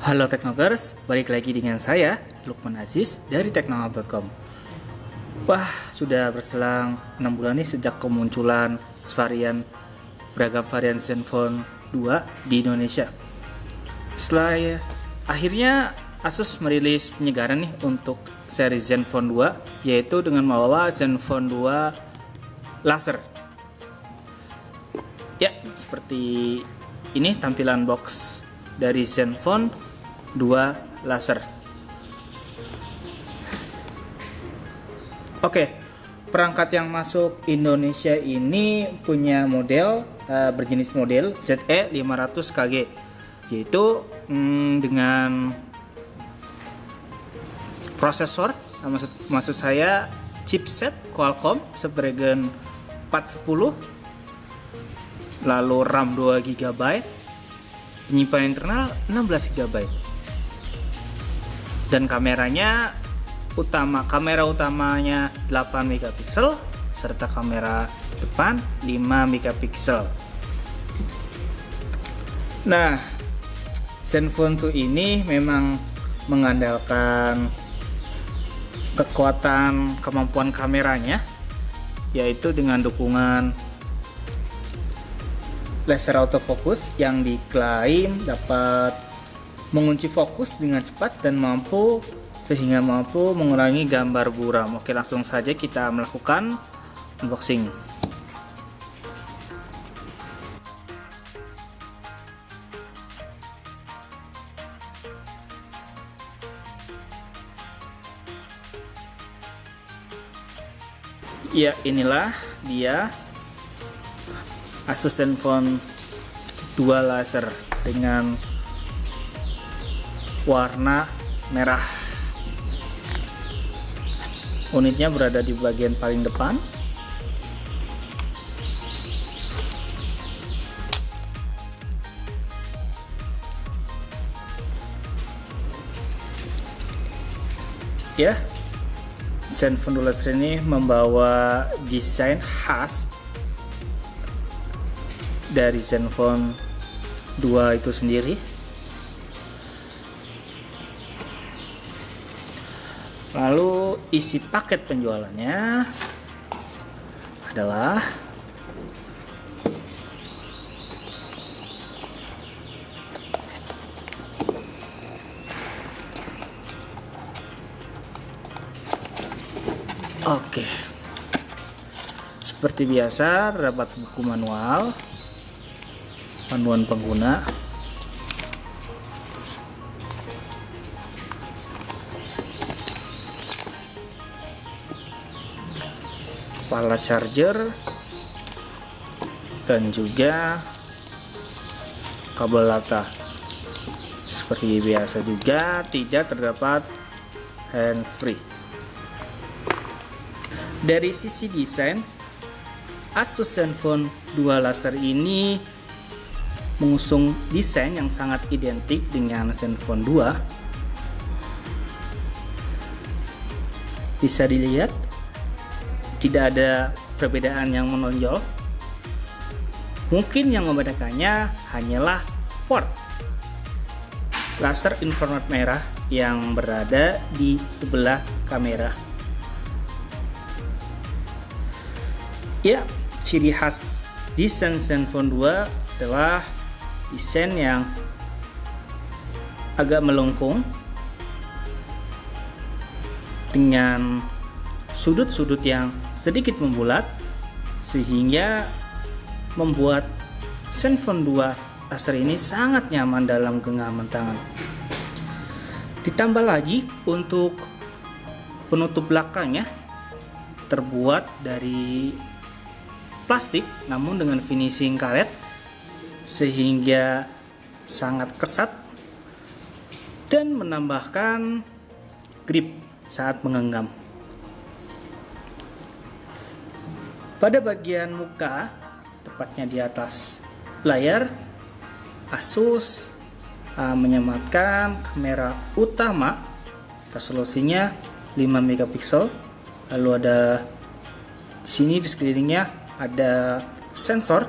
Halo Teknokers, balik lagi dengan saya, Lukman Aziz dari teknohub.com. Wah, sudah berselang 6 bulan nih sejak kemunculan beragam varian Zenfone 2 di Indonesia. Setelah akhirnya Asus merilis penyegaran nih untuk seri Zenfone 2, yaitu dengan membawa Zenfone 2 Laser. Ya, seperti ini tampilan box dari Zenfone 2 Laser. Oke, perangkat yang masuk Indonesia ini punya model berjenis model ZE500KG, yaitu dengan prosesor, maksud saya chipset Qualcomm Snapdragon 410, lalu RAM 2GB, penyimpanan internal 16GB, dan kamera utamanya 8MP serta kamera depan 5MP. Nah, Zenfone 2 ini memang mengandalkan kemampuan kameranya, yaitu dengan dukungan laser autofocus yang diklaim dapat mengunci fokus dengan cepat dan mampu mengurangi gambar buram. Oke, langsung saja kita melakukan unboxing. Ya, inilah dia Asus Zenfone 2 Laser dengan warna merah. Unitnya berada di bagian paling depan. Ya, Zenfone 2 Laser ini membawa desain khas dari Zenfone 2 itu sendiri. Lalu isi paket penjualannya adalah seperti biasa, terdapat buku manual, panduan pengguna, kepala charger, dan juga kabel LATA. Seperti biasa juga tidak terdapat handsfree. Dari sisi desain, Asus Zenfone 2 Laser ini mengusung desain yang sangat identik dengan Zenfone 2. Bisa dilihat tidak ada perbedaan yang menonjol. Mungkin yang membedakannya hanyalah port laser infrared merah yang berada di sebelah kamera. Ya, ciri khas desain Zenfone 2 adalah desain yang agak melengkung dengan sudut-sudut yang sedikit membulat, sehingga membuat Zenfone 2 Laser ini sangat nyaman dalam genggaman tangan. Ditambah lagi untuk penutup belakangnya terbuat dari plastik namun dengan finishing karet, sehingga sangat kesat dan menambahkan grip saat menggenggam. Pada bagian muka, tepatnya di atas layar, Asus menyematkan kamera utama, resolusinya 5MP. Lalu ada di sini di sekelilingnya ada sensor,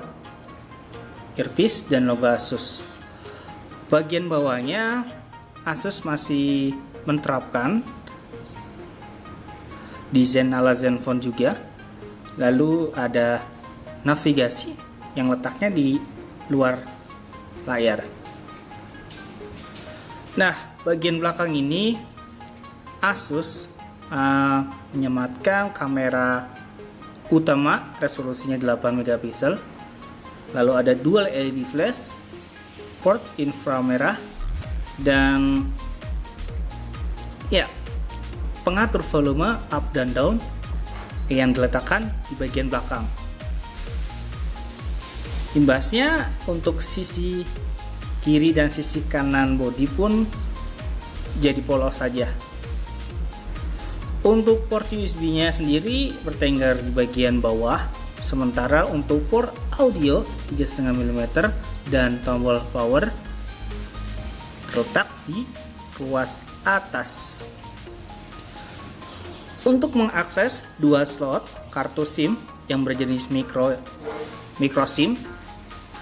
earpiece, dan logo Asus. Bagian bawahnya Asus masih menerapkan desain ala Zenfone juga. Lalu ada navigasi yang letaknya di luar layar. Nah, bagian belakang ini Asus menyematkan kamera utama resolusinya 8 megapiksel. Lalu ada dual LED flash, port inframerah, dan ya, pengatur volume up dan down yang diletakkan di bagian belakang. Imbasnya untuk sisi kiri dan sisi kanan bodi pun jadi polos saja. Untuk port USB-nya sendiri bertengger di bagian bawah, sementara untuk port audio 3,5 mm dan tombol power terletak di ruas atas. Untuk mengakses dua slot kartu SIM yang berjenis micro SIM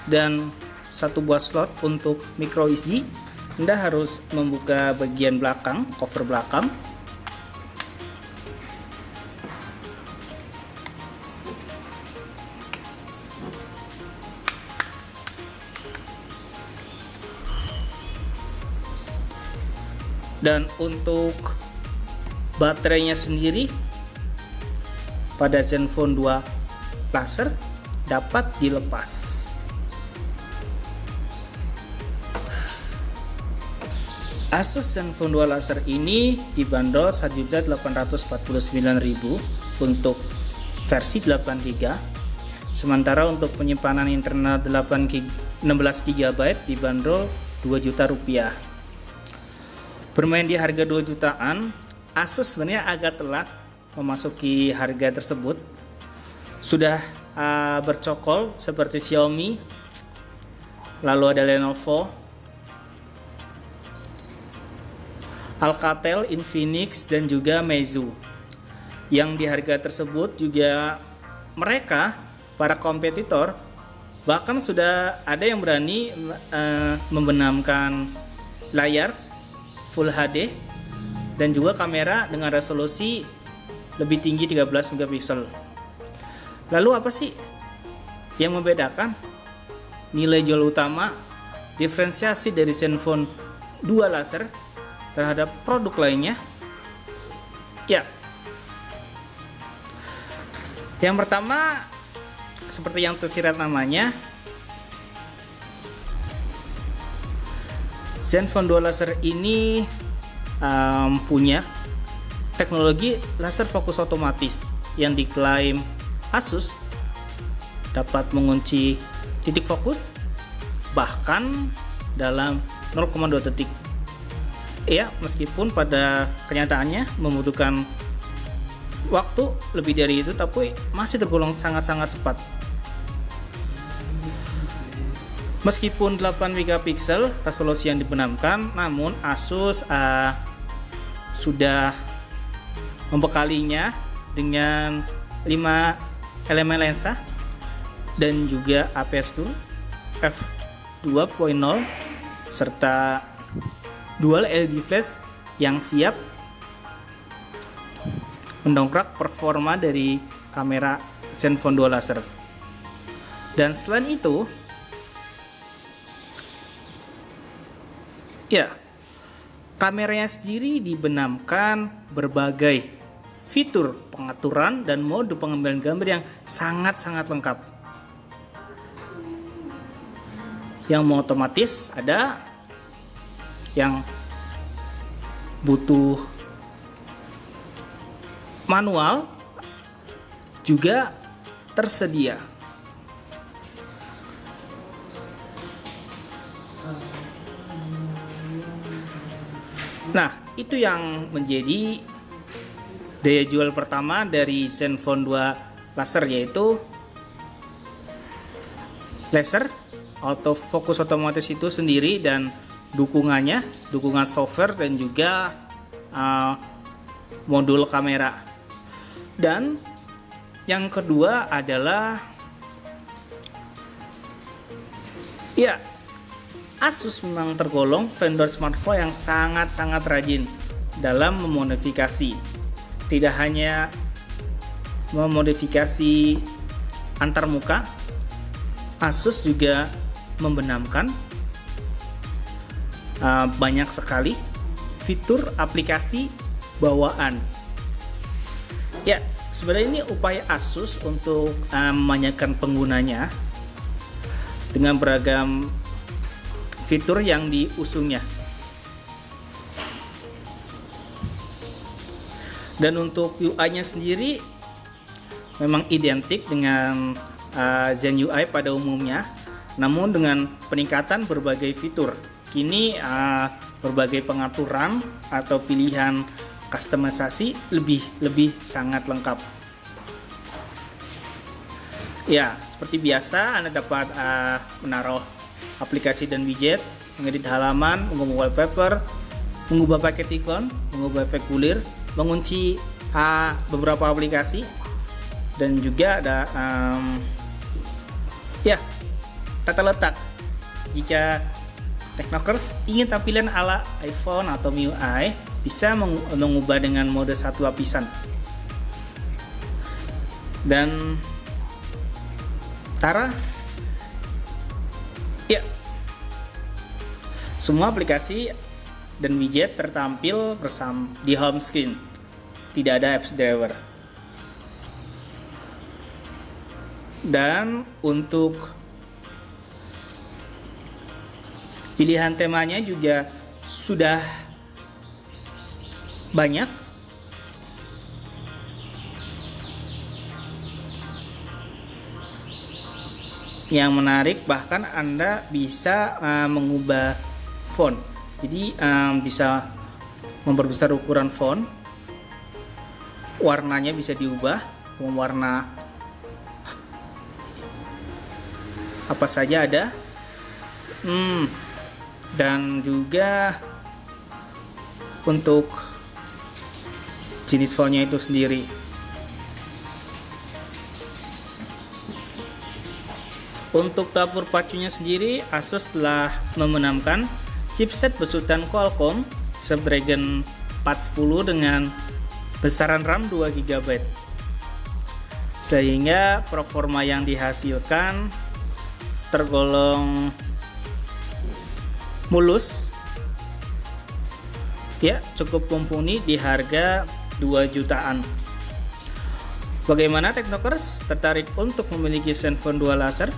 dan satu buah slot untuk micro SD, Anda harus membuka bagian belakang, cover belakang. Dan untuk baterainya sendiri pada Zenfone 2 Laser dapat dilepas. Asus Zenfone 2 Laser ini dibanderol Rp1.849.000 untuk versi 8GB. Sementara untuk penyimpanan internal 16GB dibanderol Rp2.000.000. Bermain di harga 2 jutaan, Asus sebenarnya agak telat memasuki harga tersebut. Sudah bercokol seperti Xiaomi, lalu ada Lenovo, Alcatel, Infinix, dan juga Meizu. Yang di harga tersebut juga mereka, para kompetitor, bahkan sudah ada yang berani membenamkan layar Full HD dan juga kamera dengan resolusi lebih tinggi 13 megapiksel. Lalu apa sih yang membedakan? Nilai jual utama, diferensiasi dari Zenfone 2 Laser terhadap produk lainnya? Ya, yang pertama seperti yang tersirat namanya, Zenfone 2 Laser ini punya teknologi laser fokus otomatis yang diklaim Asus dapat mengunci titik fokus bahkan dalam 0,2 detik. Ya, meskipun pada kenyataannya membutuhkan waktu lebih dari itu, tapi masih tergolong sangat-sangat cepat. Meskipun 8 megapiksel resolusi yang dibenamkan, namun Asus sudah membekalinya dengan 5 elemen lensa dan juga aperture f2.0 serta dual LED flash yang siap mendongkrak performa dari kamera Zenfone 2 Laser. Dan selain itu, ya, kameranya sendiri dibenamkan berbagai fitur pengaturan dan mode pengambilan gambar yang sangat-sangat lengkap. Yang mau otomatis ada, yang butuh manual juga tersedia. Nah, itu yang menjadi daya jual pertama dari Zenfone 2 Laser, yaitu laser autofocus otomatis itu sendiri dan dukungan software dan juga modul kamera. Dan yang kedua adalah, ya, Asus memang tergolong vendor smartphone yang sangat-sangat rajin dalam memodifikasi. Tidak hanya memodifikasi antarmuka, Asus juga membenamkan banyak sekali fitur aplikasi bawaan. Ya, sebenarnya ini upaya Asus untuk memanjakan penggunanya dengan beragam fitur yang diusungnya. Dan untuk UI-nya sendiri memang identik dengan Zen UI pada umumnya, namun dengan peningkatan berbagai fitur. Kini berbagai pengaturan atau pilihan kustomisasi lebih sangat lengkap. Ya, seperti biasa Anda dapat menaruh aplikasi dan widget, mengedit halaman, mengubah wallpaper, mengubah paket ikon, mengubah efek kulir, mengunci beberapa aplikasi, dan juga ada tata letak. Jika Technokers ingin tampilan ala iPhone atau MIUI, bisa mengubah dengan mode satu lapisan. Dan semua aplikasi dan widget tertampil di home screen. Tidak ada apps driver. Dan untuk pilihan temanya juga sudah banyak. Yang menarik, bahkan Anda bisa mengubah font. Jadi bisa memperbesar ukuran font, warnanya bisa diubah, warna apa saja ada. Dan juga untuk jenis fontnya itu sendiri. Untuk dapur pacunya sendiri, Asus telah membenamkan chipset besutan Qualcomm Snapdragon 410 dengan besaran RAM 2 GB, sehingga performa yang dihasilkan tergolong mulus, ya, cukup mumpuni di harga 2 jutaan. Bagaimana Technokers, tertarik untuk memiliki Zenfone 2 laser?